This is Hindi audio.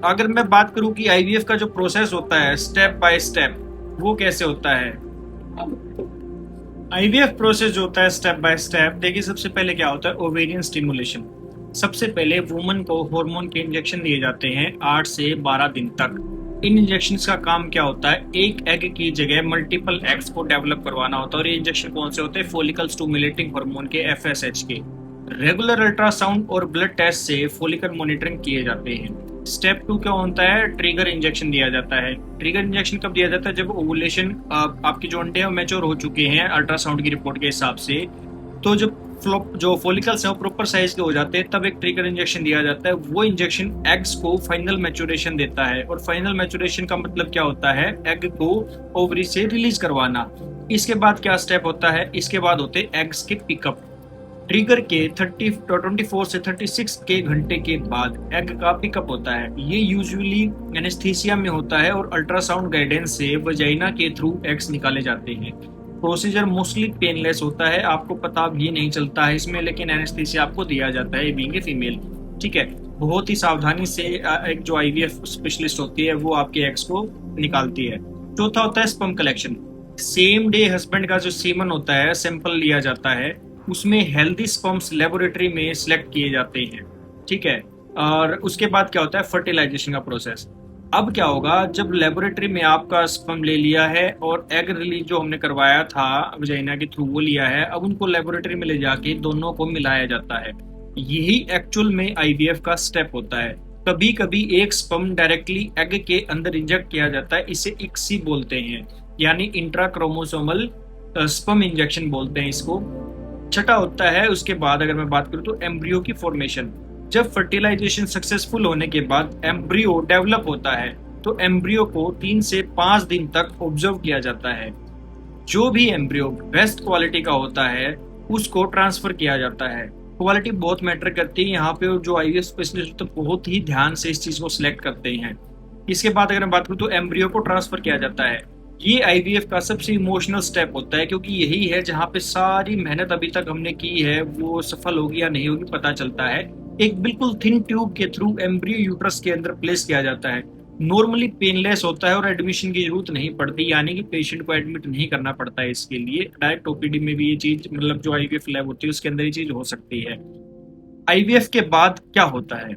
अगर मैं बात करूं कि आईवीएफ का जो प्रोसेस होता है स्टेप बाय स्टेप, वो कैसे होता है। आईवीएफ प्रोसेस जो होता है स्टेप बाय स्टेप, देखिए सबसे पहले क्या होता है, ओवेरियन स्टिमुलेशन। सबसे पहले वुमन को हार्मोन के इंजेक्शन दिए जाते हैं 8 से 12 दिन तक। इन इंजेक्शंस का काम क्या होता है, एक एग की जगह मल्टीपल एग्स को डेवलप करवाना होता है। और ये इंजेक्शन कौन से होते हैं, फॉलिकल स्टिमुलेटिंग हार्मोन के, एफएसएच के। रेगुलर अल्ट्रासाउंड और ब्लड टेस्ट से फॉलिकल मॉनिटरिंग किए जाते हैं। स्टेप 2 क्या होता है, ट्रिगर इंजेक्शन दिया जाता है। ट्रिगर इंजेक्शन कब दिया जाता है, जब ओवुलेशन आपके जो अंडे हैं मैच्योर हो चुके हैं अल्ट्रासाउंड की रिपोर्ट के हिसाब से। तो जब जो फॉलिकल्स हैं वो प्रॉपर साइज के हो जाते हैं, तब एक ट्रिगर इंजेक्शन दिया जाता है। वो इंजेक्शन एग्स को फाइनल मैच्योरेशन देता है। और फाइनल मैच्योरेशन का मतलब क्या होता है, एग को ओवरी से रिलीज करवाना। इसके बाद क्या स्टेप होता है, इसके बाद होते हैं एग्स के पिकअप। ट्रिगर के 24 से 36 के घंटे के बाद एग का पिकअप होता है। ये यूजुअली एनेस्थीसिया में होता है और अल्ट्रासाउंड गाइडेंस से वजाइना के थ्रू एग्स निकाले जाते हैं। प्रोसीजर मोस्टली पेनलेस होता है, आपको पता भी नहीं चलता है इसमें, लेकिन एनेस्थीसिया आपको दिया जाता है बीइंग ए फीमेल। ठीक है, बहुत ही सावधानी से एक जो आईवीएफ स्पेशलिस्ट होती है वो आपके एग्स को निकालती है। चौथा होता है sperm collection. Same day husband का जो सीमन होता है सैंपल लिया जाता है, उसमें हेल्दी स्पर्म्स लेबोरेटरी में सिलेक्ट किए जाते हैं। ठीक है, और उसके बाद क्या होता है, फर्टिलाइजेशन का प्रोसेस। अब क्या होगा, जब लेबोरेटरी में आपका स्पर्म ले लिया है और एग रिलीज जो हमने करवाया था वजाइना के थ्रू वो लिया है, अब उनको लेबोरेटरी में ले जाके दोनों को मिलाया जाता है। यही एक्चुअल में आईवीएफ का स्टेप होता है। कभी कभी एक स्पर्म डायरेक्टली एग के अंदर इंजेक्ट किया जाता है, इसे इक्सी बोलते हैं, यानी इंट्रा क्रोमोसोमल स्पर्म इंजेक्शन बोलते हैं इसको। छठा होता है, उसके बाद अगर मैं बात करूं तो एम्ब्रियो की फॉर्मेशन। जब फर्टिलाइजेशन सक्सेसफुल होने के बाद एम्ब्रियो डेवलप होता है, तो एम्ब्रियो को 3 से 5 दिन तक ऑब्जर्व किया जाता है। जो भी एम्ब्रियो बेस्ट क्वालिटी का होता है उसको ट्रांसफर किया जाता है। क्वालिटी बहुत मैटर करती है यहाँ पे, और जो आईवीएफ स्पेशलिस्ट तो बहुत ही ध्यान से इस चीज को सिलेक्ट करते हैं। इसके बाद अगर मैं बात करूँ तो एम्ब्रियो को ट्रांसफर किया जाता है। ये आईवीएफ का सबसे इमोशनल स्टेप होता है, क्योंकि यही है जहाँ पे सारी मेहनत अभी तक हमने की है वो सफल होगी या नहीं होगी पता चलता है। एक बिल्कुल थिन ट्यूब के थ्रू एम्ब्रियो यूट्रस के अंदर प्लेस किया जाता है। नॉर्मली पेनलेस होता है और एडमिशन की जरूरत नहीं पड़ती, यानी कि पेशेंट को एडमिट नहीं करना पड़ता है इसके लिए। डायरेक्ट ओपीडी में भी ये चीज, मतलब जो आईवीएफ लैब होती है उसके अंदर ये चीज हो सकती है। आईवीएफ के बाद क्या होता है,